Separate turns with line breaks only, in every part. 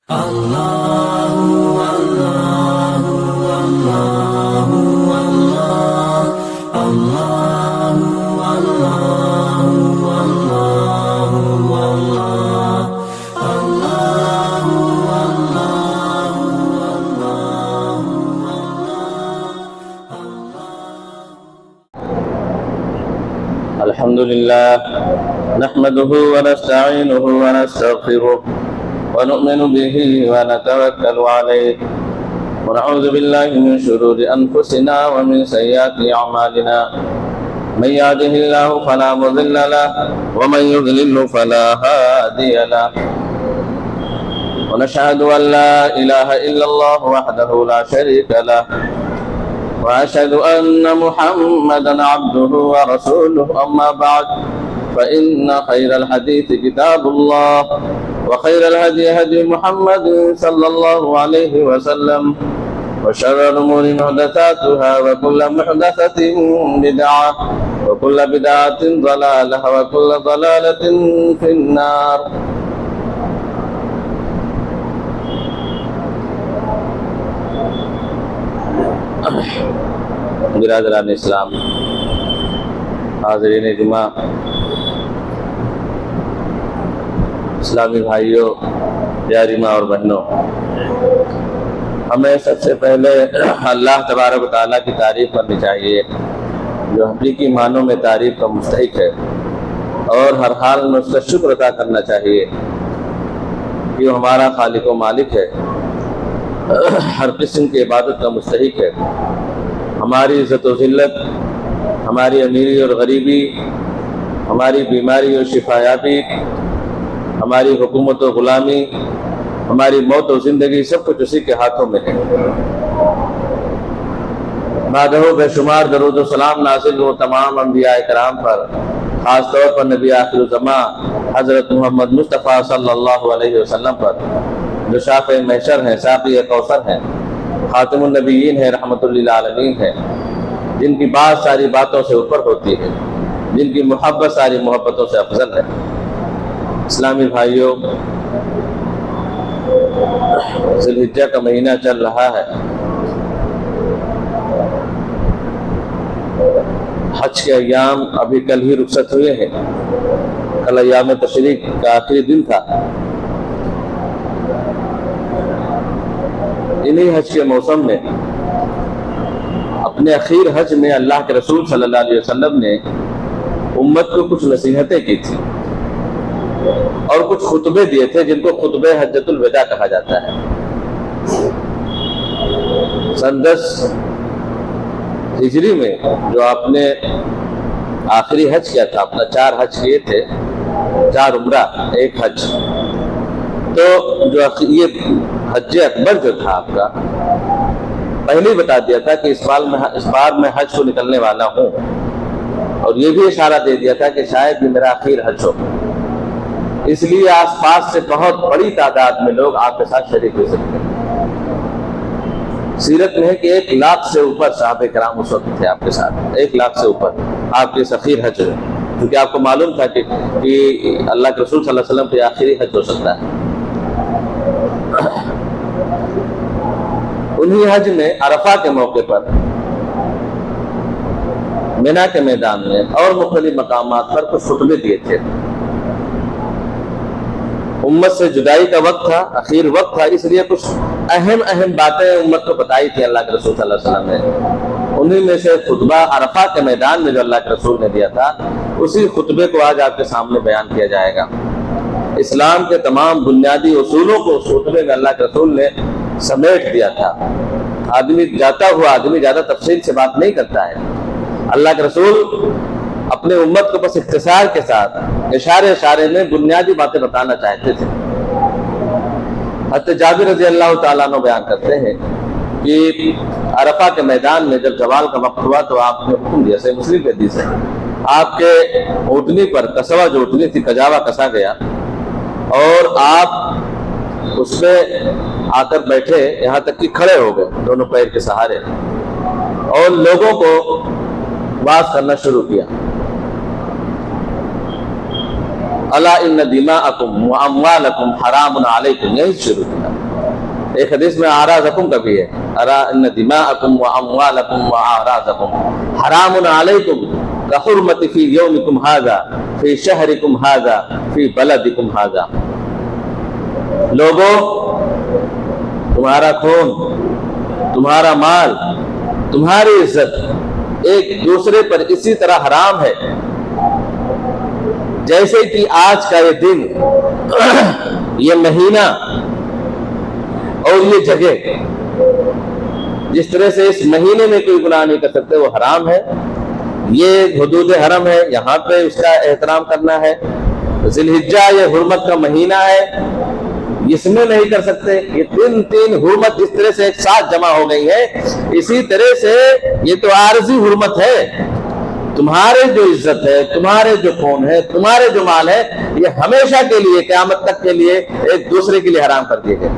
الحمد لله نحمده ونستعينه ونستغفره ونؤمن به ونتوكل عليه ونعوذ بالله من شرور أنفسنا ومن سيئات أعمالنا من يهده الله فلا مضل له ومن يضلل فلا هادي له ونشهد أن لا إله إلا الله وحده لا شريك له وأشهد أن محمدا عبده ورسوله أما بعد فإن خير الحديث كتاب الله وخير الهدي هدي محمد صلى الله عليه وسلم وشر الأمور محدثاتها وكل محدثة بدعة وكل بدعة ضلالة وكل ضلالة في النار. برادران اسلام، حاضرین جمعہ، اسلامی بھائیوں، پیاری ماں اور بہنوں، ہمیں سب سے پہلے اللہ تبارک و تعالیٰ کی تعریف کرنی چاہیے جو حقیقی معنوں میں تعریف کا مستحق ہے، اور ہر حال میں اس کا شکر ادا کرنا چاہیے کہ وہ ہمارا خالق و مالک ہے، ہر قسم کی عبادت کا مستحق ہے، ہماری عزت و ذلت، ہماری امیری اور غریبی، ہماری بیماری اور شفایابی، ہماری حکومت و غلامی، ہماری موت و زندگی، سب کچھ اسی کے ہاتھوں میں ہے۔ بعدہ بے شمار درود و سلام نازل ہو تمام انبیاء کرام پر، خاص طور پر نبی آخر الزماں حضرت محمد مصطفیٰ صلی اللہ علیہ وسلم پر، جو شافع محشر ہیں، ساقی کوثر ہیں، خاتم النبیین ہیں، رحمت للعالمین ہیں، جن کی بات ساری باتوں سے اوپر ہوتی ہے، جن کی محبت ساری محبتوں سے افضل ہے۔ اسلامی بھائیوں، ذی الحجہ کا مہینہ چل رہا ہے، حج کے ایام ابھی کل ہی رخصت ہوئے ہیں، کل ایام تشریق کا آخری دن تھا۔ انہی حج کے موسم میں، اپنے اخیر حج میں، اللہ کے رسول صلی اللہ علیہ وسلم نے امت کو کچھ نصیحتیں کی تھی اور کچھ خطبے دیے تھے جن کو خطبہ حجۃ الوداع کہا جاتا ہے۔ سن 10 ہجری میں جو آپ نے آخری حج کیا تھا، اپنا 4 حج کیے تھے، 4 عمرہ 1 حج، تو جو یہ حج اکبر جو تھا آپ کا، پہلے ہی بتا دیا تھا کہ اس بار میں حج کو نکلنے والا ہوں، اور یہ بھی اشارہ دے دیا تھا کہ شاید یہ میرا آخر حج ہو، اس لیے آس پاس سے بہت بڑی تعداد میں لوگ آپ کے ساتھ شریک ہو سکتے ہیں۔ سیرت میں ہے کہ 1 لاکھ سے اوپر صحابہ کرام اس وقت تھے آپ کے ساتھ، 1 لاکھ سے اوپر آپ کے اخیر حج ہے، کیونکہ آپ کو معلوم تھا کہ اللہ کے رسول صلی اللہ علیہ وسلم کے آخری حج ہو سکتا ہے۔ انہی حج میں عرفہ کے موقع پر مینا کے میدان میں اور مختلف مقامات پر کچھ خطبے دیے تھے۔ امت سے جدائی کا وقت تھا، اخیر وقت تھا، اس لیے کچھ اہم باتیں امت کو بتائی تھی اللہ کے رسول صلی اللہ علیہ وسلم نے۔ انہی میں سے خطبہ عرفہ کے میدان میں جو اللہ کے رسول نے دیا تھا، اسی خطبے کو آج آپ کے سامنے بیان کیا جائے گا۔ اسلام کے تمام بنیادی اصولوں کو اس خطبے میں اللہ کے رسول نے سمیٹ دیا تھا۔ جاتا ہوا آدمی زیادہ تفصیل سے بات نہیں کرتا ہے، اللہ کے رسول اپنے امت کو بس اختصار کے ساتھ اشارے میں بنیادی باتیں بتانا چاہتے تھے۔ حضرت جابر رضی اللہ تعالیٰ عنہ بیان کرتے ہیں کہ عرفہ کے میدان میں جب زوال کا وقت ہوا تو آپ نے حکم دیا، صحیح مسلم کی حدیث ہے، آپ کے اونٹنی پر کسوا جو اونٹنی تھی کجاوا کسا گیا، اور آپ اس پہ آ کر بیٹھے، یہاں تک کہ کھڑے ہو گئے دونوں پیر کے سہارے، اور لوگوں کو واعظ کرنا شروع کیا۔ الا ان دماءکم واموالکم حرام علیکم، یہی شروع کیا۔ ایک حدیث میں اعراضکم کا بھی ہے، الا ان دماءکم واموالکم واعراضکم حرام علیکم کحرمت فی یومکم ھذا فی شہرکم ھذا فی بلدکم ھذا۔ لوگوں، تمہارا خون، تمہارا مال، تمہاری عزت ایک دوسرے پر اسی طرح حرام ہے جیسے کہ آج کا یہ دن، یہ مہینہ اور یہ جگہ، جس طرح سے اس مہینے میں کوئی گناہ نہیں کر سکتے وہ حرام ہے۔ یہ حدود حرم ہے، یہاں پہ اس کا احترام کرنا ہے۔ ذی الحجہ یہ حرمت کا مہینہ ہے، اس میں نہیں کر سکتے۔ یہ تین حرمت جس طرح سے ایک ساتھ جمع ہو گئی ہے، اسی طرح سے یہ تو عارضی حرمت ہے۔ تمہارے جو عزت ہے، تمہارے جو خون ہے، تمہارے جو مال ہے، یہ ہمیشہ کے لیے، قیامت تک کے لیے ایک دوسرے کے لیے حرام کر دیے گئے۔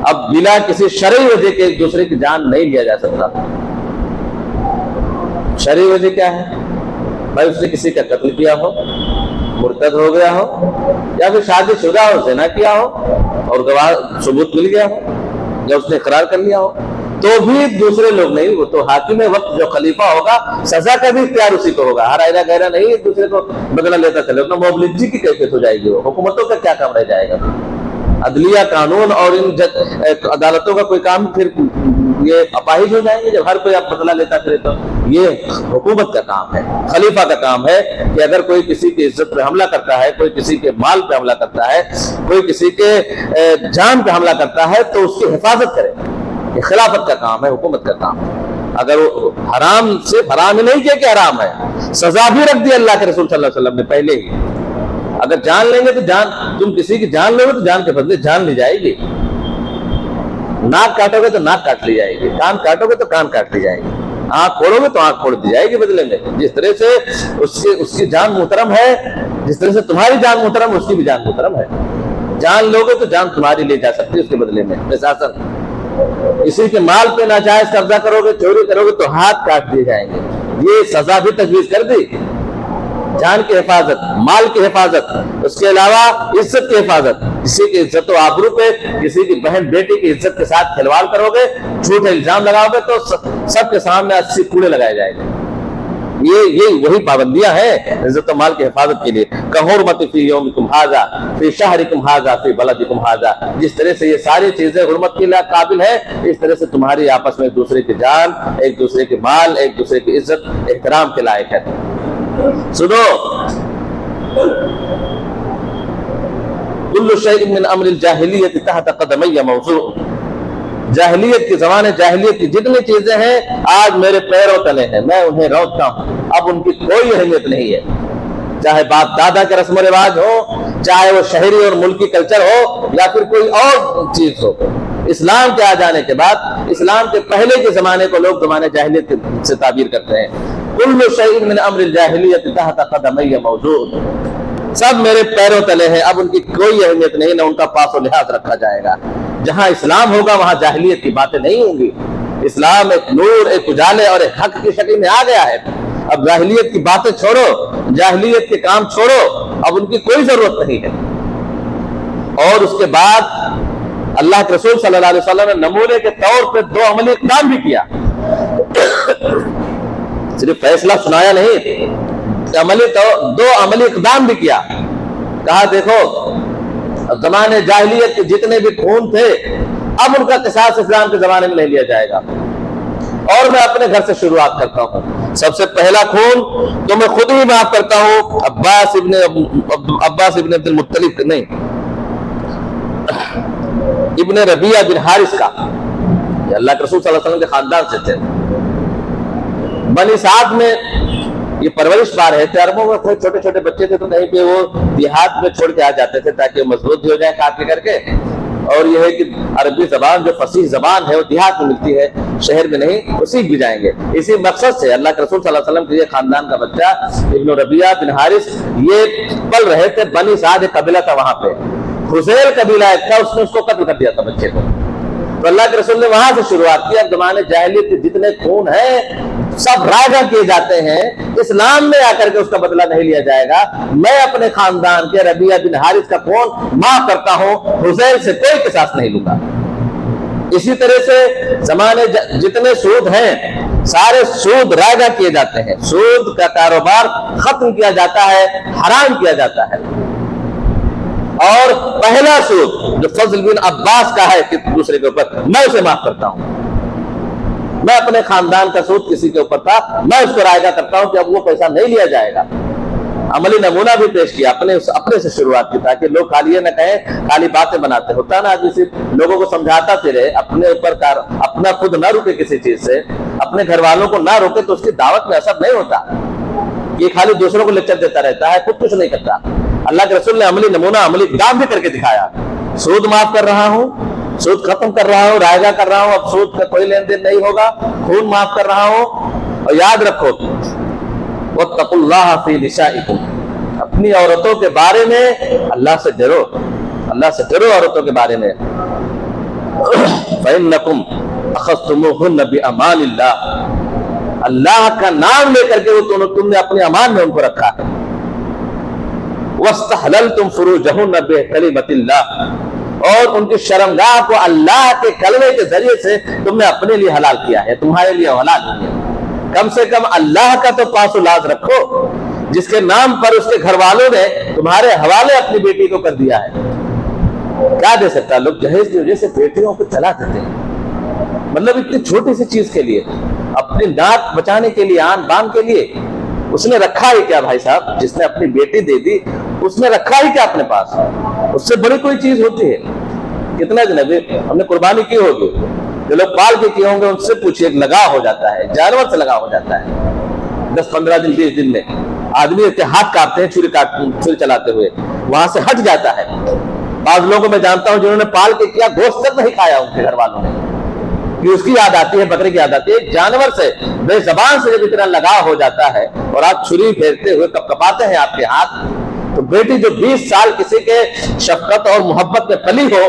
اب بلا کسی شرعی وجہ کے ایک دوسرے کی جان نہیں لیا جا سکتا۔ شرعی وجہ کیا ہے؟ بھائی اس نے کسی کا قتل کیا ہو، مرتد ہو گیا ہو، یا پھر شادی شدہ ہو، زنا کیا ہو اور گواہ ثبوت مل گیا ہو، یا اس نے اقرار کر لیا ہو، تو بھی دوسرے لوگ نہیں، وہ تو حاکم وقت جو خلیفہ ہوگا، سزا کا بھی اختیار اسی کو ہوگا۔ ہر آئرہ غیرہ نہیں ایک دوسرے کو بدلہ لیتا چلے، اپنا موبلجی کی کیفیت ہو جائے گی۔ وہ حکومتوں کا کیا کام رہ جائے گا؟ عدلیہ، قانون اور ان عدالتوں کا کوئی کام پھر یہ اپاہج ہو جائیں گے جب ہر کوئی آپ بدلہ لیتا پھرے۔ تو یہ حکومت کا کام ہے، خلیفہ کا کام ہے کہ اگر کوئی کسی کی عزت پہ حملہ کرتا ہے، کوئی کسی کے مال پہ حملہ کرتا ہے، کوئی کسی کے جان پہ حملہ کرتا ہے تو اس کی حفاظت کرے۔ یہ خلافت کا کام ہے، حکومت کا کام ہے۔ اگر وہ حرام صرف حرام ہی نہیں کیا کہ حرام ہے، سزا بھی رکھ دی اللہ کے رسول صلی اللہ علیہ وسلم نے پہلے ہی۔ اگر جان لیں گے تو جان، تم کسی کی جان لو گے تو جان کے بدلے جان لی جائے گی۔ ناک کاٹو گے تو ناک کاٹ لی جائے گی، کان کاٹو گے تو کان کاٹ لی جائے گی، آنکھ پھوڑو گے تو آنکھ پھوڑ دی جائے گی بدلے میں۔ جس طرح سے اس کی جان محترم ہے، جس طرح سے تمہاری جان محترم ہے، اس کی بھی جان محترم ہے۔ جان لو گے تو جان تمہاری لی جا سکتی ہے اس کے بدلے میں۔ کسی کے مال پہ ناجائز قبضہ کرو گے، چوری کرو گے تو ہاتھ کاٹ دیے جائیں گے۔ یہ سزا بھی تجویز کر دی۔ جان کی حفاظت، مال کی حفاظت، اس کے علاوہ عزت کی حفاظت۔ کسی کی عزت و آبرو پہ، کسی کی بہن بیٹی کی عزت کے ساتھ کھلواڑ کرو گے، جھوٹے الزام لگاؤ گے تو سب کے سامنے 80 کوڑے لگائے جائیں گے۔ یہ وہی پابندیاں ہیں عزت و مال کی حفاظت کے لیے۔ کحرمت فی یومکم ھذا فی شہرکم ھذا فی بلدکم ھذا۔ جس طرح سے یہ ساری چیزیں حرمت کے قابل ہیں، اس طرح سے تمہاری آپس میں ایک دوسرے کی جان، ایک دوسرے کے مال، ایک دوسرے کی عزت، احترام کے لائق ہے۔ سنو، کل شیء من امر الجاہلیت تحت قدمی موضوع۔ جاہلیت کے زمانے، جاہلیت کی جتنی چیزیں ہیں آج میرے پیروں تلے ہیں، میں انہیں روکتا ہوں، اب ان کی کوئی اہمیت نہیں ہے۔ چاہے باپ دادا کے رسم و رواج ہو، چاہے وہ شہری اور ملکی کلچر ہو، یا پھر کوئی اور چیز ہو۔ اسلام کے آ جانے کے بعد، اسلام کے پہلے کے زمانے کو لوگ زمانے جاہلیت سے تعبیر کرتے ہیں۔ کل شیء من امر الجاہلیت تحت قدمی موضوع۔ سب میرے پیروں تلے ہیں، اب ان کی کوئی اہمیت نہیں، نہ ان کا پاس و لحاظ رکھا جائے گا۔ جہاں اسلام ہوگا وہاں جاہلیت کی باتیں نہیں ہوں گی۔ اسلام ایک نور، ایک اجالے اور ایک حق کی شکل میں آ گیا ہے۔ اب جاہلیت کی باتیں چھوڑو، جاہلیت کے کام چھوڑو، اب ان کی کوئی ضرورت نہیں ہے۔ اور اس کے بعد اللہ کے رسول صلی اللہ علیہ وسلم نے نمونے کے طور پہ 2 عملی اقدام بھی کیا۔ صرف فیصلہ سنایا نہیں، 2 عملی اقدام بھی کیا۔ کہا دیکھو، زمانے جاہلیت کے جتنے بھی خون تھے، اب ان کا قصاص اسلام کے زمانے میں نہیں لیا جائے گا، اور میں اپنے گھر سے شروعات کرتا ہوں۔ سب سے پہلا خون تو میں خود ہی معاف کرتا ہوں، عباس ابن عبد المطلب نہیں، ابن ربیعہ بن حارث کا۔ یہ اللہ کے رسول صلی اللہ علیہ وسلم کے خاندان سے تھے۔ بنی سعد میں یہ پرورش پا رہے تھے، عربوں میں چھوٹے چھوٹے بچے تھے تو کہیں پہ وہ دیہات میں چھوڑ کے آ جاتے تھے تاکہ وہ مضبوط بھی ہو جائیں کاٹ کر کے۔ اور یہ ہے کہ عربی زبان جو فصیح زبان ہے وہ دیہات میں ملتی ہے، شہر میں نہیں، وہ سیکھ بھی جائیں گے۔ اسی مقصد سے اللہ کے رسول صلی اللہ علیہ وسلم کے یہ خاندان کا بچہ ابن ربیعہ بن حارث یہ پل رہے تھے۔ بنی سعد ایک قبیلہ تھا وہاں پہ، خزیل قبیلہ ایک تھا، اس نے اس کو قتل کر دیا تھا بچے کو۔ تو اللہ کے رسول نے وہاں سے شروعات کی. اب زمانے جاہلیت کے جتنے خون ہیں سب رائگاں کیے جاتے ہیں. اسلام میں آ کر کے اس کا بدلہ نہیں لیا جائے گا. میں اپنے خاندان کے ربیعہ بن حارث کا خون معاف کرتا ہوں, حذیل سے کوئی قصاص نہیں لوں گا. اسی طرح سے زمانے جتنے سود ہیں سارے سود رائگاں کیے جاتے ہیں. سود کا کاروبار ختم کیا جاتا ہے, حرام کیا جاتا ہے. اور پہلا سود جو فضل بن عباس کا ہے کہ دوسرے کے اوپر, میں اسے معاف کرتا ہوں. میں اپنے خاندان کا سود کسی کے اوپر تھا, میں اس کو رائگاں کرتا ہوں کہ اب وہ پیسہ نہیں لیا جائے گا. عملی نمونہ بھی پیش کیا, اپنے سے شروعات کی, تاکہ لوگ خالی یہ نہ کہیں خالی باتیں بناتے. ہوتا نا آدمی صرف لوگوں کو سمجھاتا پھرے, اپنے اوپر اپنا خود نہ رکے کسی چیز سے, اپنے گھر والوں کو نہ روکے, تو اس کی دعوت میں اثر نہیں ہوتا. یہ خالی دوسروں کو لیکچر دیتا رہتا ہے, خود کچھ نہیں کرتا. اللہ کے رسول نے عملی نمونہ, عملی کام بھی کر کے دکھایا. سود معاف کر رہا ہوں, سود ختم کر رہا ہوں, رائگاں کر رہا ہوں, اب سود کا کوئی لین دین نہیں ہوگا, خون معاف کر رہا ہوں. اور یاد رکھو واتقوا اللہ فی نسائکم, اپنی عورتوں کے بارے میں اللہ سے ڈرو, اللہ سے ڈرو عورتوں کے بارے میں. فإنکم اخذتموہن بأمان اللہ, اللہ کا نام لے کر کے وہ تم نے اپنے امان میں ان کو رکھا ہے. واستحللتم فروجہن بکلمۃ اللہ, اور ان کی شرمگاہ کو اللہ کے کلمے کے ذریعے سے تم نے اپنے لیے حلال کیا ہے, تمہارے لیے حلال نہیں ہے. کم سے کم اللہ کا تو پاس و لاز رکھو, جس کے نام پر اس کے گھر والوں نے تمہارے حوالے اپنی بیٹی کو کر دیا ہے. کیا دے سکتا, لوگ جہیز کی وجہ سے بیٹیوں کو چلا دیتے ہیں. مطلب اتنی چھوٹی سی چیز کے لیے, اپنی ناک بچانے کے لیے, آن بان کے لیے, اس نے رکھا ہی کیا بھائی صاحب؟ جس نے اپنی بیٹی دے دی اس نے رکھا ہی کیا اپنے پاس؟ اس سے بڑی کوئی چیز ہوتی ہے؟ کتنا جنبی ہم نے قربانی کی ہوگی, جو لوگ پال کے کیے ہوں گے ان سے پوچھئے, لگا ہو جاتا ہے, جانور سے لگا ہو جاتا ہے. 10-15 دن 20 دن میں آدمی کے ہاتھ کاٹتے ہیں چھری چلاتے ہوئے, وہاں سے ہٹ جاتا ہے. بعض لوگوں میں جانتا ہوں جنہوں نے پال کے کیا, گوشت تک نہیں کھایا ان کے گھر والوں نے, کہ اس کی یاد آتی ہے, بکرے کی یاد آتی ہے. جانور سے بے زبان سے جب اتنا لگاؤ ہو جاتا ہے اور آپ چھری پھیرتے ہوئے کب کپاتے ہیں آپ کے ہاتھ, تو بیٹی جو 20 سال کسی کے شفقت اور محبت میں پلی ہو,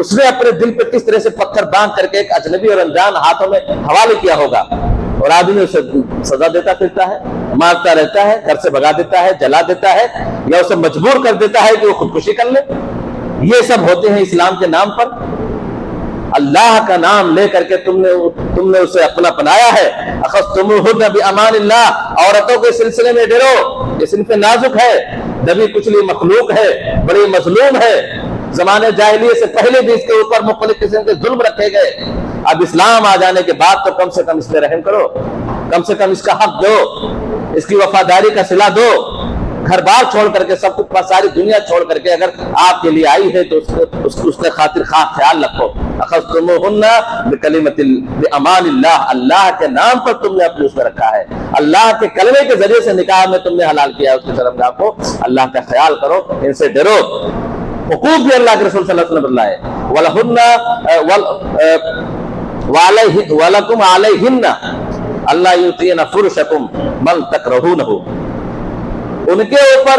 اس نے اپنے دل پہ کس طرح سے پتھر باندھ کر کے ایک اجنبی اور انجان ہاتھوں میں حوالے کیا ہوگا, اور آدمی اسے سزا دیتا پھرتا ہے, مارتا رہتا ہے, گھر سے بھگا دیتا ہے, جلا دیتا ہے, یا اسے مجبور کر دیتا ہے کہ وہ خودکشی کر لے. یہ سب ہوتے ہیں اسلام کے نام پر. اللہ کا نام لے کر کے تم نے اسے اپنا بنایا ہے. اخذتموہن بأمان اللہ, عورتوں کے سلسلے میں ڈرو, یہ صنف نازک ہے, دبی کچلی مخلوق ہے, بڑی مظلوم ہے. زمانے جاہلیت سے پہلے بھی اس کے اوپر مختلف قسم کے ظلم رکھے گئے. اب اسلام آ جانے کے بعد تو کم سے کم اس پہ رحم کرو, کم سے کم اس کا حق دو, اس کی وفاداری کا صلہ دو. گھر بار چھوڑ کر کے, سب کچھ ساری دنیا چھوڑ کر کے اگر آپ کے لیے آئی ہے تو اس کے خاطر خیال رکھو. اخذتموہن بأمان اللہ, اللہ کے نام پر تم نے اپنے اس میں رکھا ہے, اللہ کے کلمے کے ذریعے سے نکاح میں تم نے حلال کیا ہے اس کی شرمگاہ کو. اللہ کا خیال کرو, ان سے ڈرو. حقوق بھی اللہ کے رسول صلی اللہ علیہ وسلم بتلائے, وَلَكُمْ عَلَيْهِنَّ أَلَّا يُؤْتِينَ فُرُشَكُمْ مَنْ تَكْرَهُونَهُ, ان کے اوپر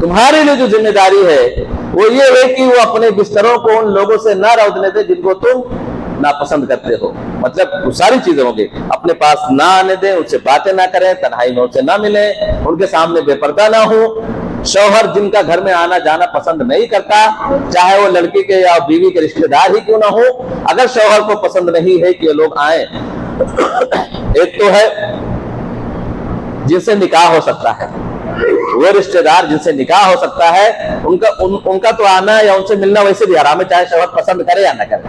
تمہارے لیے جو ذمہ داری ہے وہ یہ ہے کہ وہ اپنے بستروں کو ان لوگوں سے نہ رونے دے جن کو تم ناپسند کرتے ہو. مطلب وہ ساری چیزیں ہوں گی, اپنے پاس نہ آنے دیں, ان سے باتیں نہ کریں, تنہائی میں ان سے نہ ملیں, ان کے سامنے بے پردہ نہ ہو. شوہر جن کا گھر میں آنا جانا پسند نہیں کرتا, چاہے وہ لڑکی کے یا بیوی کے رشتہ دار ہی کیوں نہ ہو, اگر شوہر کو پسند نہیں ہے کہ یہ لوگ آئیں, ایک تو ہے جن سے نکاح ہو سکتا ہے, وہ رشتہ دار جن سے نکاح ہو سکتا ہے ان کا تو آنا یا ان سے ملنا ویسے بھی حرام ہے, چاہے شوہر پسند کرے یا نہ کرے.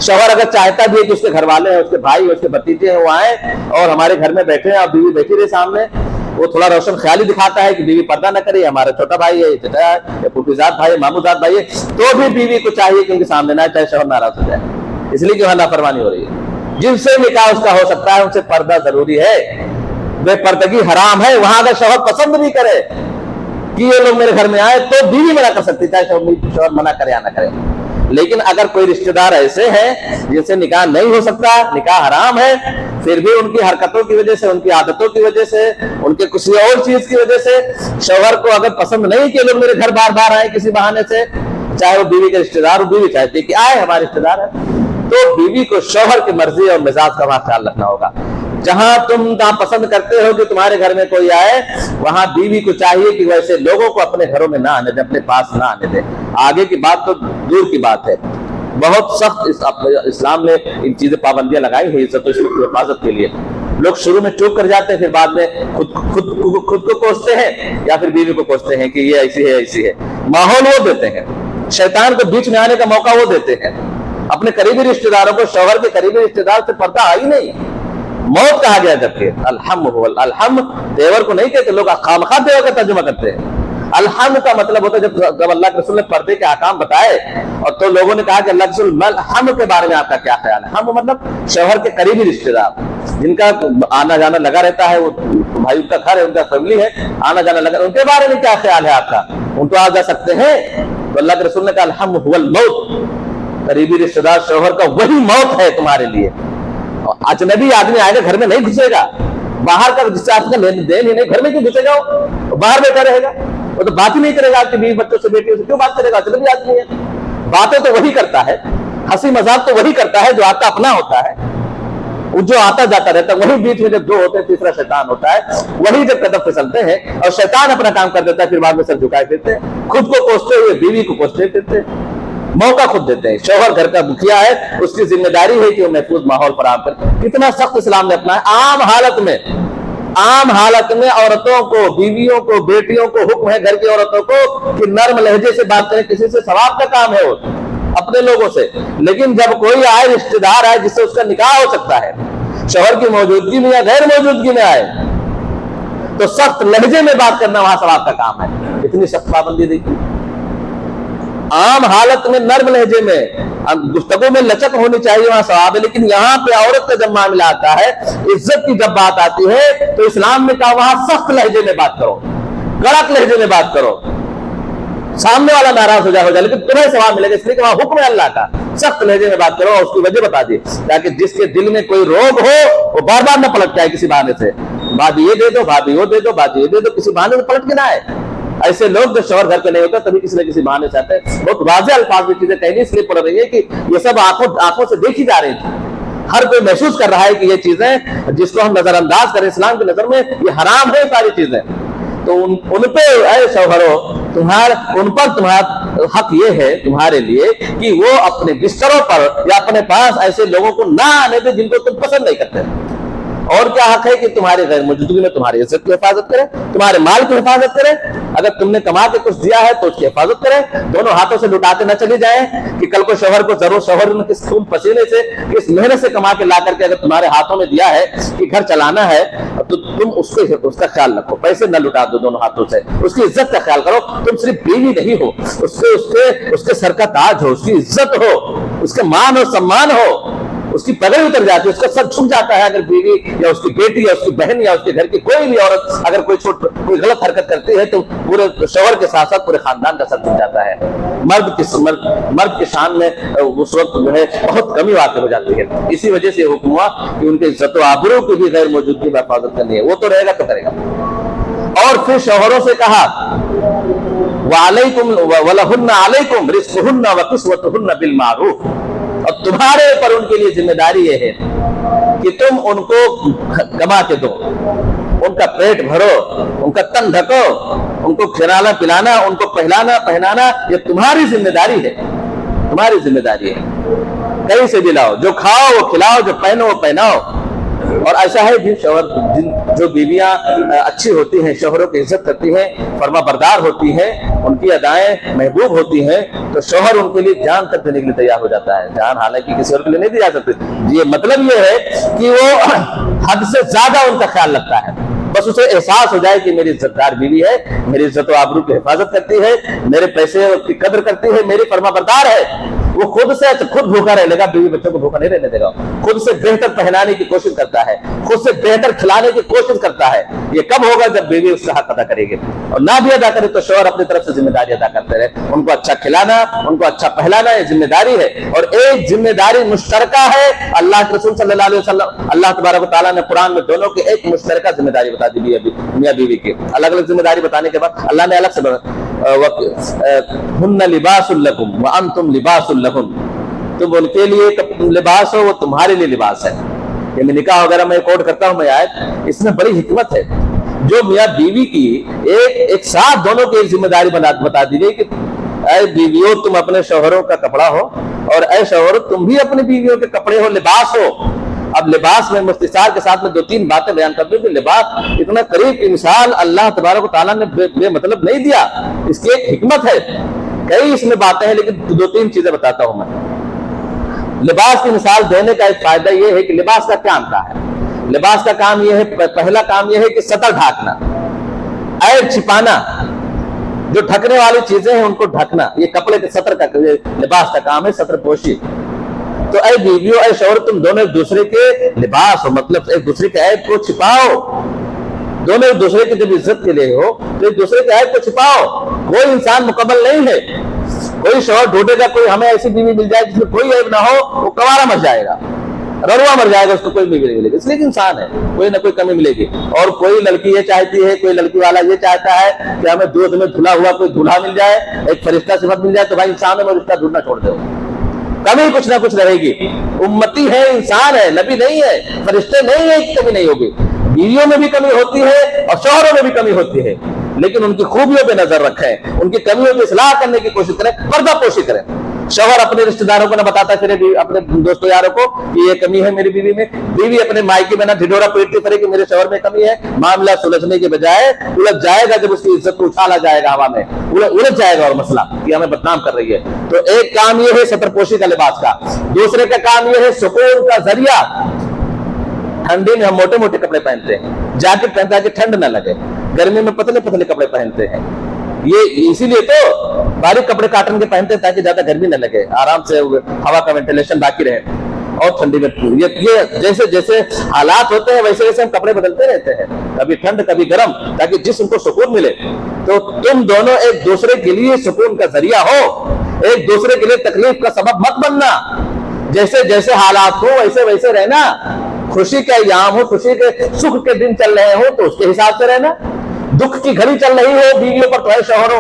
شوہر اگر چاہتا بھی ہے کہ اس کے گھر والے ہیں, اس کے بھائی, اس کے بھتیجے ہیں, وہ آئیں اور ہمارے گھر میں بیٹھے ہیں اور بیوی بیٹھی رہے سامنے, وہ تھوڑا روشن خیالی دکھاتا ہے کہ بیوی پردہ نہ کرے, ہمارا چھوٹا بھائی ہے, چچا ہے, یا پھوپھی زاد بھائی ہے, ماموں زاد بھائی ہے, تو بھی بیوی کو چاہیے کہ ان کے سامنے نہ, چاہے شوہر ناراض ہو جائے, اس لیے کہ وہاں نافرمانی ہو رہی ہے. جن سے نکاح اس کا ہو سکتا ہے ان سے پردہ ضروری ہے, بے پردگی حرام ہے. وہاں اگر شوہر پسند بھی کرے کہ یہ لوگ میرے گھر میں آئے تو بیوی منع کر سکتی, چاہے شوہر منع کرے یا نہ کرے. لیکن اگر کوئی رشتہ دار ایسے ہیں جن سے نکاح نہیں ہو سکتا, نکاح حرام ہے, پھر بھی ان کی حرکتوں کی وجہ سے, ان کی عادتوں کی وجہ سے, ان کے کسی اور چیز کی وجہ سے شوہر کو اگر پسند نہیں کہ لوگ میرے گھر بار بار آئے کسی بہانے سے, चाहे वो बीवी के रिश्तेदार हो, बीवी चाहती है कि आए हमारे रिश्तेदार है, तो बीवी को शौहर की मर्जी और मिजाज का वहां ख्याल रखना होगा। जहां तुम पसंद करते हो कि तुम्हारे घर में कोई आए, वहां बीवी को चाहिए कि वैसे लोगों को अपने घरों में ना आने दे, अपने पास ना आने दे। आगे की बात तो दूर की बात है, बहुत सख्त इस्लाम ने इन चीजें पाबंदियां लगाई हुई इज्जत और की हिफाजत के लिए। लोग शुरू में चूक कर जाते हैं, फिर बाद में खुद को कोसते हैं या फिर बीवी को कोसते हैं कि ये ऐसी है ऐसी है। माहौल वो देते हैं, शैतान को बीच में आने का मौका वो देते हैं। अपने करीबी रिश्तेदारों को, शौहर के करीबी रिश्तेदार से पर्दा आई नहीं, मौत कहा गया। जबकि अलहम देवर को नहीं कहते, लोग खामखा देवर का तर्जुमा करते हैं। अलहम का मतलब होता है जब अल्लाह के रसूल ने पर्दे के अहकाम बताए और तो लोगों ने कहा कि अल्लाह के रसूल हम के बारे में आपका क्या ख्याल है। हम मतलब शौहर के करीबी रिश्तेदार जिनका आना जाना लगा रहता है, वो भाई उनका घर है, उनका फैमिली है, आना जाना लगा, उनके बारे में क्या ख्याल है आपका? उनको आ जा सकते हैं? तो अल्लाह के रसूल ने कहा अलहम हुवल मौत, करीबी रिश्तेदार शौहर का वही मौत है तुम्हारे लिए। अजनबी आदमी आएगा घर में नहीं घुसेगा, बाहर का जिससे आपका लेन देन ही नहीं, घर में क्यों घुसेगा? वो बाहर बैठा रहेगा, वो तो बात ही नहीं करेगा आपके बीवी बच्चों से, बेटियों से क्यों बात करेगा? अजनबी आदमी है, बातें तो वही करता है, हंसी मजाक तो वही करता है जो आपका अपना होता है। वो जो आता जाता रहता है, वही बीच में जब दो होते हैं तीसरा शैतान होता है, वही जब कदम फिसलते हैं और शैतान अपना काम कर देता है, फिर बाद में सर झुकाए फिरते हैं, खुद को कोसते हुए बीवी को कोसते फिरते हैं, मौका खुद देते हैं। शौहर घर का मुखिया है, उसकी जिम्मेदारी है कि वो महफूज माहौल फराहम करे। कितना सख्त इस्लाम ने अपना है। आम हालत में औरतों को, बीवियों को, बेटियों को हुक्म है, घर की औरतों को, कि नर्म लहजे से बात करें, किसी से सवाब का काम है वो अपने लोगों से। लेकिन जब कोई आए, रिश्तेदार आए जिससे उसका निकाह हो सकता है, शौहर की मौजूदगी में या गैर मौजूदगी में आए, तो सख्त लहजे में बात करना वहां सवाब का काम है। इतनी सख्त पाबंदी देखी। आम हालत में नर्म लहजे में, गुफ्तगू में लचक होनी चाहिए, वहां सवाब है। लेकिन यहाँ पे औरत का जब मामला आता है, इज्जत की जब बात आती है, तो इस्लाम ने कहा वहां सख्त लहजे में बात करो, कड़क लहजे में बात करो, सामने वाला नाराज हो जाए, लेकिन तुम्हें सवाब मिलेगा। इसलिए कि वहां हुक्म है अल्लाह का, सख्त लहजे में बात करो और उसकी वजह बता दी, ताकि जिसके दिल में कोई रोग हो वो बार बार न पलट जाए किसी बहाने से, भाभी ये दे दो, भाभी वो दे दो, भाभी ये दे दो, किसी बहाने से पलट के ना आए। ऐसे लोग जो शौहर घर के नहीं होता, तभी किसी न किसी बहाने से आते हैं। बहुत वाज़ेह अल्फाज में चीजें कहनी इसलिए पड़ रही है कि ये सब आंखों से देखी जा रही थी। हर कोई महसूस कर रहा है कि ये चीजें जिसको हम नजरअंदाज करें, इस्लाम की नजर में ये हराम है सारी चीजें। तो उन पे शौहरों, उन पर तुम्हारा हक ये है तुम्हारे लिए कि वो अपने बिस्तरों पर या अपने पास ऐसे लोगों को ना आने दे जिनको तुम पसंद नहीं करते। और क्या हक है कि तुम्हारे गैर मौजूदगी में तुम्हारी इज्जत की हिफाजत करे, तुम्हारे माल की हिफाजत करे। अगर तुमने कमा के कुछ दिया है तो उसकी हिफाजत करे, दोनों हाथों से लुटाते न चली जाए कि कल को शौहर को जरूर, शौहर ने किस खून पसीने से, किस मेहनत से कमा के ला करके अगर तुम्हारे हाथों में दिया है कि घर चलाना है, तो तुम उसका ख्याल रखो, पैसे न लुटा दो दोनों हाथों से, उसकी इज्जत का ख्याल करो। तुम सिर्फ बीवी नहीं हो, उसके सर का ताज हो, उसकी इज्जत हो, उसके मान और सम्मान हो, उसकी पगड़ी उतर जाती है, उसका सर झुक जाता है। अगर बीवी या उसकी बेटी या उसकी बहन या उसके घर की कोई भी औरत अगर कोई गलत हरकत करती है, तो पूरे शौहर के साथ साथ पूरे खानदान का सर झुक जाता है। मर्द की शान में उस वक्त जो है बहुत कमी वाक़ हो जाती है। इसी वजह से हुक्म हुआ कि उनके इज्जत व आबरू की भी गैर मौजूदगी में हिफाजत करनी है। वो तो रहेगा तो करेगा। और फिर शौहरों से कहा वालैकुम वलहुन्ना अलैकुम रिज़्क़ुहुन्ना व किस्वतुहुन्ना बिल मारूफ, और तुम्हारे ऊपर उनके लिए जिम्मेदारी ये है कि तुम उनको कमा के दो, उनका पेट भरो, उनका तन ढको, उनको खिलाना पिलाना, उनको पहनाना ये तुम्हारी जिम्मेदारी है, तुम्हारी जिम्मेदारी है। कहीं से भी लाओ, जो खाओ वो खिलाओ, जो पहनो वो पहनाओ। और ऐसा है जो बीवियां अच्छी होती हैं, शौहरों की इज्जत करती हैं, फर्मा बरदार होती हैं, उनकी अदाएं महबूब होती हैं, तो शौहर उनके लिए जान तक देने के लिए तैयार हो जाता है। जान हालांकि किसी और के लिए नहीं दी जा सकती। ये मतलब ये है कि वो हद से ज्यादा उनका ख्याल रखता है। बस उसे एहसास हो जाए कि मेरी इज्जतदार बीवी है, मेरी इज्जत व आबरू की हिफाजत करती है, मेरे पैसे की कदर करती है, मेरी फर्मा बरदार है। वो खुद भूखा रह लेगा, बीवी बच्चों को भूखा नहीं रहने देगा। खुद से बेहतर पहनाने की कोशिश करता है, खुद से बेहतर खिलाने की कोशिश करता है। ये कब होगा? जब बीवी उसका हक अदा करेगी। और ना भी अदा करे तो शौहर अपनी तरफ से जिम्मेदारी अदा करते रहे। उनको अच्छा खिलाना, उनको अच्छा पहलाना ये जिम्मेदारी है। और एक जिम्मेदारी मुश्तरका है। अल्लाह के रसूल सल्लल्लाहु अलैहि वसल्लम, अल्लाह तबारक व तआला ने कुरान में दोनों की एक मुश्तरका जिम्मेदारी बता दी मियां बीवी की। अलग अलग जिम्मेदारी बताने के बाद अल्लाह ने अलग से हुन्ना लिबासुल लकुम व अंतुम लिबासुल लहुन, तुम उनके लिए लिबास हो, वो तुम्हारे लिए लिबास है। ये मैं निकाह वगैरह में कोट करता हूँ मैं आयत, इसमें बड़ी हिकमत है। जो मियाँ बीवी की एक साथ दोनों की एक जिम्मेदारी बता दी गई कि ऐ बीवियों तुम अपने शौहरों का कपड़ा हो, और ऐ शौहरों तुम भी अपनी बीवियों के कपड़े हो, लिबास हो। अब लिबास में मुख्तिसार के साथ में 2-3 बातें बयान कर दूं कि लिबास इतना करीब की मिसाल अल्लाह तबारक व तआला ने बेमतलब नहीं दिया, इसकी एक हिकमत है। कई इसमें बातें हैं लेकिन 2-3 चीजें बताता हूं मैं। लिबास की मिसाल देने का एक फायदा यह है कि लिबास का काम क्या है। लिबास का काम यह है, पहला काम यह है कि सतर ढाकना, ऐब छिपाना, जो ढकने वाली चीजें हैं उनको ढकना, ये कपड़े के सतर का लिबास का काम है, सतर पोशी। तो ऐ बीवियों ऐ शौहर तुम दोनों एक दूसरे के लिबास हो, मतलब एक दूसरे के ऐब को छिपाओ। दोनों एक दूसरे की जब इज्जत के लिए हो तो एक दूसरे के ऐब को छिपाओ। कोई इंसान मुकम्मल नहीं है, कोई शौहर ढूंढेगा कोई हमें ऐसी बीवी मिल जाए जिसमें कोई ऐब ना हो, वो कवारा मर जाएगा, ररुआ मर जाएगा, उसको कोई बीवी नहीं मिलेगी। इसलिए इंसान है, कोई ना कोई कमी मिलेगी। और कोई लड़की ये चाहती है, कोई लड़की वाला ये चाहता है कि हमें दूध में धुला हुआ कोई दूल्हा मिल जाए, एक फरिश्ता सिफत मिल जाए, तो भाई इंसान में रिश्ता ढूंढना छोड़ दो, कमी कुछ ना कुछ रहेगी। उम्मती है, इंसान है, नबी नहीं है, फरिश्ते नहीं है, कमी नहीं होगी। बीवियों में भी कमी होती है और शौहरों में भी कमी होती है, लेकिन उनकी खूबियों पे नजर रखें, उनकी कमियों की इस्लाह करने की कोशिश करें, पर्दा पोशी करें। शौहर अपने रिश्तेदारों को ना बताता फिरे, अपने दोस्तों यारों को कि ये कमी है मेरी बीवी में, बीवी अपने मायके में ना ढिढोरा पीटती फिरे कि मेरे शौहर में कमी है। मामला सुलझने के बजाय उलझ जाएगा, जब उसकी इज्जत को उछाला जाएगा हवा में, उलझ जाएगा और मसला कि हमें बदनाम कर रही है। तो एक काम ये है सतरपोशी का, लिबास का। दूसरे का काम ये है सुकून का जरिया। ठंडी में हम मोटे मोटे कपड़े पहनते हैं, जैकेट पहनता है कि ठंड ना लगे, गर्मी में पतले पतले कपड़े पहनते हैं, ये इसीलिए तो बारीक कपड़े काटन के पहनते हैं ताकि ज्यादा गर्मी न लगे, आराम से हवा का वेंटिलेशन बाकी रहे। और ठंडी में ये जैसे जैसे हालात होते हैं वैसे वैसे हम कपड़े बदलते रहते हैं, कभी ठंड कभी गर्म, ताकि जिस्म को सुकून मिले। तो तुम दोनों एक दूसरे के लिए सुकून का जरिया हो, एक दूसरे के लिए तकलीफ का सबब मत बनना। जैसे जैसे हालात हो वैसे वैसे रहना। खुशी के अय्याम हो, खुशी के सुख के दिन चल रहे हो तो उसके हिसाब से रहना। दुख की घड़ी चल रही हो बीवियों पर, तो है शौहरों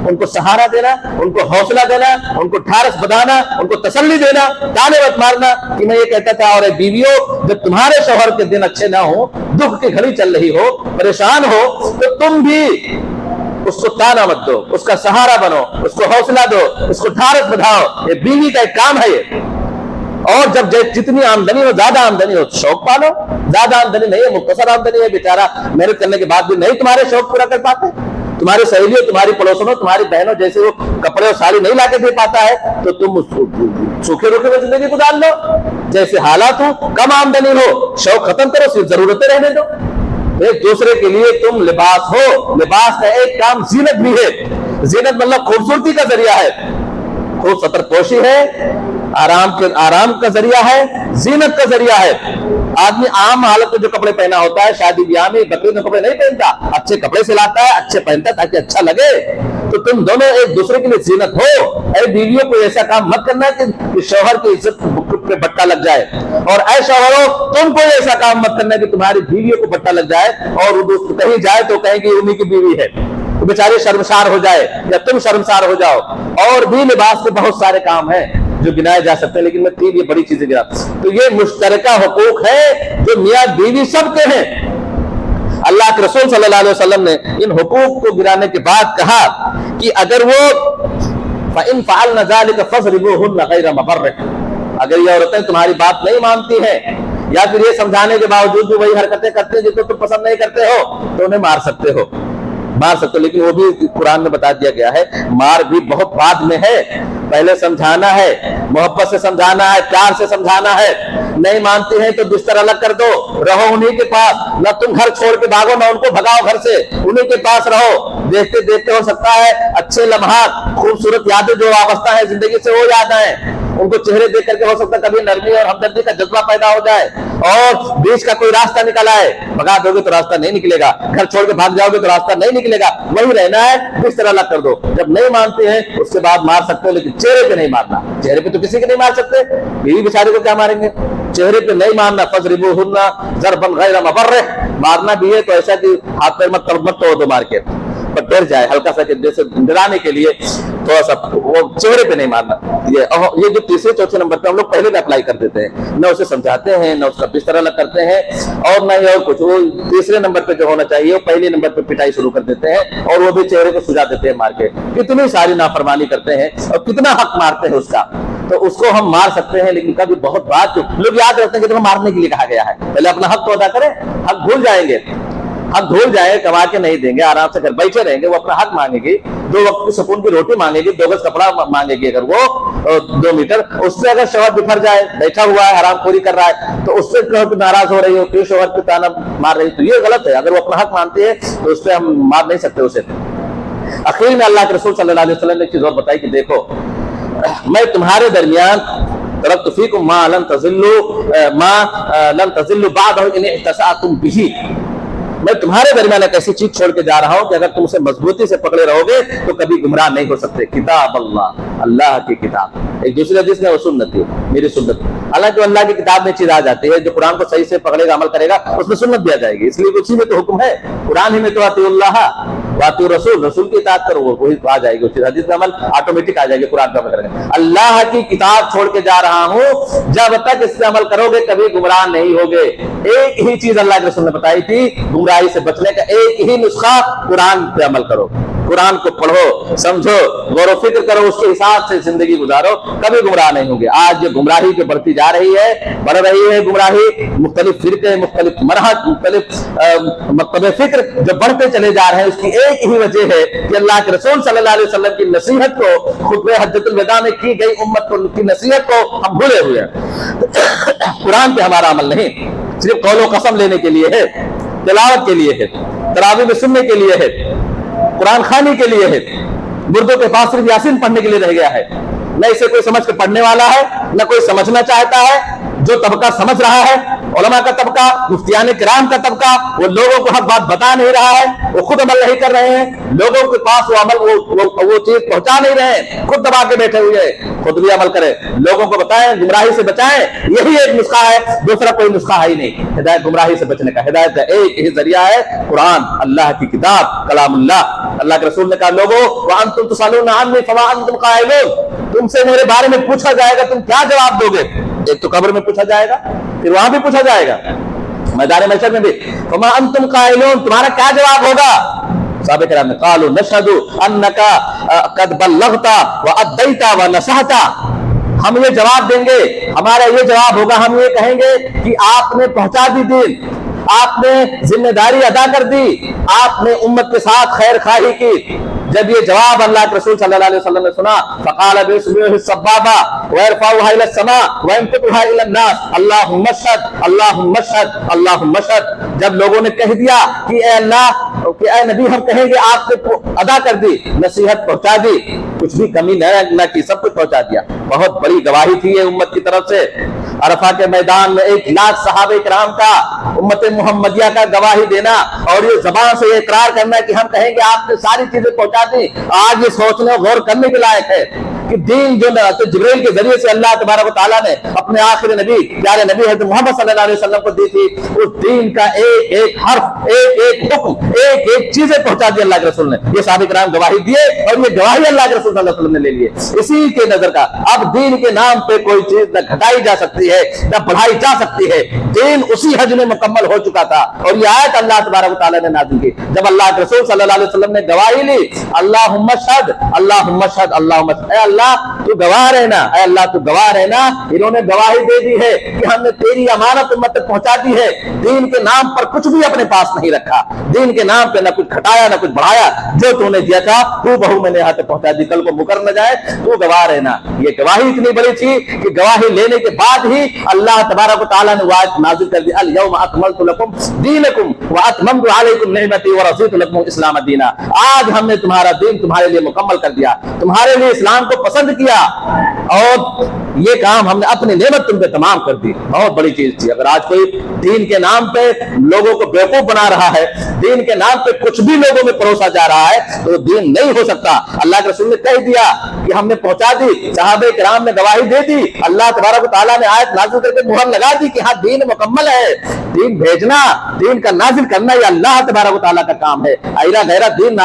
उनको सहारा देना, उनको हौसला देना, उनको ढारस बधाना, उनको तसल्ली देना, ताने मत मारना कि मैं ये कहता था। और बीवियों जब तुम्हारे शौहर के दिन अच्छे ना हो, दुख की घड़ी चल रही हो, परेशान हो, तो तुम भी उसको ताना मत दो, उसका सहारा बनो, उसको हौसला दो, उसको ढारस बधाओ। ये बीवी का एक काम है ये। और जब जितनी आमदनी हो, ज्यादा आमदनी हो, शौक पालो। ज्यादा आमदनी नहीं है, मुख्तसर आमदनी है, बेचारा मेहनत करने के बाद भी नहीं तुम्हारे शौक पूरा कर पाते, तुम्हारी सहेलियों, तुम्हारी पड़ोसनों, तुम्हारी बहनों जैसे वो कपड़े और साड़ी नहीं लाके दे पाता है, तो तुम सूखे रूखे में जिंदगी गुजार लो। जैसे हालात हो, कम आमदनी हो, शौक खत्म करो, सिर्फ जरूरतें रहने दो। एक दूसरे के लिए तुम लिबास हो। लिबास का एक काम जीनत भी है। जीनत मतलब खूबसूरती का जरिया है, खूब सतरपोशी है, आराम का जरिया है, जीनत का जरिया है। आदमी आम हालत में जो कपड़े पहना होता है, शादी ब्याह में, बकरीद में कपड़े नहीं पहनता, अच्छे कपड़े सिलाता है, अच्छे पहनता है ताकि अच्छा लगे। तो तुम दोनों एक दूसरे के लिए जीनत हो। ऐ बीवियों को ऐसा काम मत करना कि शौहर की इज्जत पे बट्टा लग जाए, और ऐ शौहरों तुम कोई ऐसा काम मत करना कि तुम्हारी बीवियों को बट्टा लग जाए और वो कहीं जाए तो कहेंगे उन्हीं की बीवी है, तो बेचारे शर्मसार हो जाए या तुम शर्मसार हो जाओ। और भी लिबास के बहुत सारे काम हैं जो गिनाए जा सकते हैं, लेकिन मैं 3 ये बड़ी चीजें गिना। तो ये मुश्तरका हुकूक है जो मियां बीवी सबके हैं। अल्लाह के रसूल सल्लल्लाहु अलैहि वसल्लम ने इन हुकूक को गिराने के बाद कहा कि अगर वो फ़इन फ़अल्न ज़ालिका फ़ज़रिबूहुन्ना ग़ैर मुबर्रिह, अगर ये औरतें तुम्हारी बात नहीं मानती हैं या फिर ये समझाने के बावजूद भी वही हरकतें करते हैं जिसको तुम पसंद नहीं करते हो, तो उन्हें मार सकते हो। लेकिन वो भी कुरान में बता दिया गया है, मार भी बहुत बाद में है, पहले समझाना है, मोहब्बत से समझाना है, प्यार से समझाना है। नहीं मानती हैं तो बिस्तर अलग कर दो, रहो उन्हीं के पास, ना तुम घर छोड़ के भागो ना उनको भगाओ घर से, उन्हीं के पास रहो। देखते देखते हो सकता है अच्छे लम्हात, खूबसूरत यादें जो वाबस्ता है जिंदगी से, वो याद आए, उनको चेहरे देख करके हो सकता है कभी नरमी और हमदर्दी का जज्बा पैदा हो जाए और बीच का कोई रास्ता निकल आए। भगा दोगे तो रास्ता नहीं निकलेगा, घर छोड़ के भाग जाओगे तो रास्ता नहीं निकलेगा, वही रहना है, बिस्तर अलग कर दो। जब नहीं मानते हैं उसके बाद मार सकते हो, लेकिन चेहरे पे नहीं मारना। चेहरे पे तो किसी के नहीं मार सकते, बीवी बेचारे को क्या मारेंगे, चेहरे पे नहीं मारना। फ़ज़रिबूहुन्ना ज़रबन ग़ैर मुबर्रिह, मारना भी है तो ऐसा कि हाथ पैर मत तोड़ दो मार के। पर डर जाए हल्का सा, जैसे डराने के लिए थोड़ा सा, वो चेहरे पे नहीं मारना। ये जो तीसरे चौथे नंबर पे हम लोग पहले भी अप्लाई कर देते हैं, न उसे समझाते हैं, न उसका बिस्तर अलग करते हैं, और न ही और कुछ। वो तीसरे नंबर पे जो होना चाहिए वो पहले नंबर पे पिटाई शुरू कर देते हैं, और वो भी चेहरे को सुझा देते हैं मार के। कितनी सारी नाफरमानी करते हैं और कितना हक मारते हैं उसका। तो उसको हम मार सकते हैं, लेकिन कभी बहुत बात लोग याद रखते हैं कि तुम्हें मारने के लिए कहा गया है, पहले अपना हक तो अदा करें। हक भूल जाएंगे, हक भूल जाए, कमा के नहीं देंगे, आराम से घर बैठे रहेंगे, वो अपना हक मांगेगी, 2 वक्त की सुकून की रोटी मांगेगी, 2 गज कपड़ा मांगेगी, अगर वो 2 मीटर, उससे अगर शौहर बिफर जाए, बैठा हुआ है हरामखोरी कर रहा है, तो उससे नाराज हो रही हो, क्यों शौहर पे ताना मार रही, तो ये गलत है। अगर वो अपना हक मानती है तो उस पर हम मार नहीं सकते उसे। आखिर में अल्लाह के रसूल सल्लल्लाहु अलैहि वसल्लम ने एक चीज और बताई कि देखो, मैं तुम्हारे दरमियान तरक्तु फीकुम मा लन तज़िल्लु बअदहु इन इहतसाअतुम बिही, मैं तुम्हारे दरमियान एक ऐसी चीज छोड़ के जा रहा हूं कि अगर तुम उसे मजबूती से पकड़े रहोगे तो कभी गुमराह नहीं हो सकते। किताब अल्लाह, अल्लाह की किताब। एक दूसरे हदीस में वो सुन्नत है, मेरी सुन्नत। हालांकि अल्लाह की किताब में चीज आ जाती है, जो कुरान को सही से पकड़ेगा, अमल करेगा, उसमें सुन्नत दिया जाएगी, इसलिए उसी में तो हुक्म है। कुरान ही में तो अतीउल्लाह व अतीउर रसूल, रसूल की इताअत करो, वही आ जाएगी उस हदीस में अमल ऑटोमेटिक आ जाएगी, कुरान का अमल करेंगे। अल्लाह की किताब छोड़ के जा रहा हूं, जब तक इससे अमल करोगे कभी गुमराह नहीं होगे। एक ही चीज अल्लाह के रसूल ने बताई थी, गुमराही से बचने का एक ही नुस्खा, कुरान पे अमल करो, कुरान को पढ़ो, समझो, गौर फिक्र करो, उसके हिसाब से जिंदगी गुजारो, कभी गुमराह नहीं होंगे। आज ये गुमराही जो बढ़ती जा रही है, बढ़ रही है गुमराही, मुख्तलिफ फिरके, मुख्तलिफ मनहज, मुख्तलिफ मकतब फिक्र जो बढ़ते चले जा रहे हैं, उसकी एक ही वजह है कि अल्लाह के रसूल सल्लल्लाहु अलैहि वसल्लम की नसीहत को, खुतबे हज्जतुल विदा में की गई उम्मत को की नसीहत को हम भूले हुए हैं। कुरान पे हमारा अमल नहीं, सिर्फ कौलो कसम लेने के लिए है, तिलावत के लिए है, तरावी में सुनने के लिए है, कुरान खानी के लिए है, मुर्दों के पास सिर्फ यासीन पढ़ने के लिए रह गया है। न इसे कोई समझ के पढ़ने वाला है, न कोई समझना चाहता है। जो तबका समझ रहा है, उलमा का तबका, मुफ्तियान किराम का तबका, वो लोगों को हक बात बता नहीं रहा है, वो खुद अमल नहीं कर रहे हैं, लोगों के पास वो अमल वो चीज पहुंचा नहीं रहे हैं, खुद दबा के बैठे हुए हैं। खुद भी अमल करें, लोगों को बताएं, गुमराही से बचाएं, यही एक नुस्खा है, दूसरा कोई नुस्खा है ही नहीं। हिदायत गुमराही से बचने का, हिदायत का एक ही जरिया है कुरान, अल्लाह की किताब, कलामुल्लाह। अल्लाह के रसूल ने कहा, लोगों व अंतुम तुसअलूना अन्नी फमा अंतुम काइलून, तुमसे मेरे बारे में पूछा जाएगा, तुम क्या जवाब दोगे? एक तो कब्र में पूछा जाएगा, फिर वहां भी पूछा जाएगा, मैदान महशर में भी, फमा अंतुम काइलून, तुम्हारा क्या जवाब होगा? साहबे किराम ने कालू नशहदु अन्नका कद बल्लगता व अद्दैता व नसहता, हम ये जवाब देंगे, हमारा ये जवाब होगा, हम ये कहेंगे कि आपने पहुंचा दी दीन, आपने जिम्मेदारी अदा कर दी, आपने उम्मत के साथ खैर खाही की। जब ये जवाब अल्लाह के रसूल सल्लल्लाहु अलैहि वसल्लम ने सुना, फकाल बिस्मिहि सब्बाबा व यरफउहा इला समा व यमकुहा इला नास, अल्लाहुम्मा शहद अल्लाहुम्मा शहद अल्लाहुम्मा शहद। जब लोगों ने कह दिया कि ए अल्लाह, कि ए नबी, हम कहेंगे आपने अदा कर दी, नसीहत पहुंचा दी, कुछ भी कमी न की, सब कुछ पहुंचा दिया। बहुत बड़ी गवाही थी ये उम्मत की तरफ से। अरफा के मैदान में 1 लाख सहाबे किराम का, उम्मत मुहम्मदिया का गवाही देना, और ये जबान से ये इकरार करना कि हम कहेंगे आपने सारी चीजें पहुंचा दी। आज ये सोचने और गौर करने के लायक है कि दीन जो जिब्रील के जरिए से अल्लाह तबारक व तआला ने अपने आखिरी नबी, प्यारे नबी हज़रत मोहम्मद सल्लल्लाहु अलैहि वसल्लम को दी थी, उस दीन का एक एक हर्फ, एक एक हुक्म, एक एक चीजें पहुंचा दी अल्लाह के रसूल ने। ये सहाबा किराम गवाही दिए, और ये गवाही अल्लाह के रसूल सल्लल्लाहु अलैहि वसल्लम ने ले लिए। इसी के नजर का अब दीन के नाम पे कोई चीज न घटाई जा सकती है, न बढ़ाई जा सकती है। दीन उसी हज में मुकम्मल हो चुका था, और ये आयत अल्लाह तबारक व तआला ने नाज़िल की। जब अल्लाह के रसूल सल्लल्लाहु अलैहि वसल्लम ने गवाही ली, अल्लाहुम्मा शहद अल्लाहुम्मा शहद अल्लाहुम्मा शहद, ऐ अल्लाह तू गवाह रहना, ऐ अल्लाह तू गवाह रहना, इन्होंने गवाही दे दी है कि हमने तेरी अमानत उम्मत तक पहुंचा दी है। दीन के नाम पर कुछ भी अपने पास नहीं रखा, दीन के नाम पे न कुछ घटाया न कुछ बढ़ाया, जो तूने दिया था तू बहु मैंने यहाँ तक पहुंचा दी, कल को मुकर न जाए, तू गवाह रहना। ये गवाही इतनी बड़ी थी कि गवाही लेने के बाद ही अल्लाह तबारक व तआला ने आयत नाज़िल कर दी, अल यौमा अकमलतु लकुम दीनकुम व अतममतु अलैकुम निअमती व रज़ीतु लकुम इस्लाम दीना। आज हमने तुम्हारा दीन तुम्हारे लिए मुकम्मल कर दिया, तुम्हारे लिए इस्लाम को पसंद किया, और یہ کام ہم نے اپنی نعمت تم پہ تمام کر دی. بہت بڑی چیز تھی. اگر آج کوئی دین کے نام پہ لوگوں کو بیوقوف بنا رہا ہے, دین کے نام پہ کچھ بھی لوگوں میں پروسا جا رہا ہے, تو دین نہیں ہو سکتا. اللہ کے رسول نے کہہ دیا کہ ہم نے پہنچا دی, صحابہ کرام نے گواہی دے دی, اللہ تبارک و تعالیٰ نے آیت نازل کر کے مہر لگا دی کہ ہاں دین مکمل ہے. دین بھیجنا, دین کا نازل کرنا یہ اللہ تبارک و تعالیٰ کا کام ہے. ایرا گہرا دین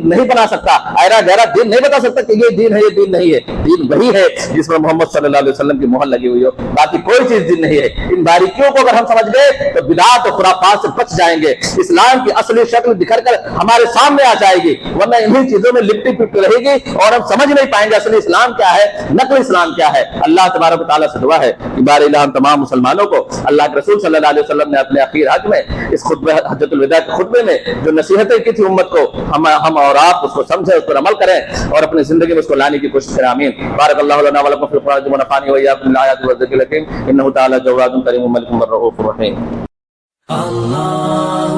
نہیں بنا سکتا, ایرا گہرا دین نہیں بتا سکتا کہ یہ دین ہے, یہ دین نہیں ہے. دین وہی ہے جس میں محمد صلی اللہ علیہ وسلم کی مہر لگی ہوئی ہو, باقی کوئی چیز دین نہیں ہے. ان باریکیوں کو اگر ہم سمجھ گئے تو بدعات و خرافات سے بچ جائیں گے. اسلام کی اصلی شکل بکھر کر ہمارے سامنے آ جائے گی, ورنہ انہی چیزوں میں لپٹی پپٹی رہے گی اور ہم سمجھ نہیں پائیں گے اصلی اسلام کیا ہے, نقل اسلام کیا ہے. اللہ تبارک و تعالیٰ سے دعا ہے کہ بار الہ ہم تمام مسلمانوں کو اللہ کے رسول صلی اللہ علیہ وسلم نے اپنے اخیر حج میں, اس خطبہ حجۃ الوداع کے خطبے میں جو نصیحتیں کی تھی امت کو, ہم اور آپ اس کو سمجھیں, اس پر عمل کریں اور اپنی زندگی میں اس کو لانے کی کوشش کریں. آمین. بارک اللہ لنا ولکم فی القرآن ونفعنی وإیاکم بالآیات والذکر الحکیم انہ تعالی جواد کریم ملک الرؤوف الرحیم. اللہ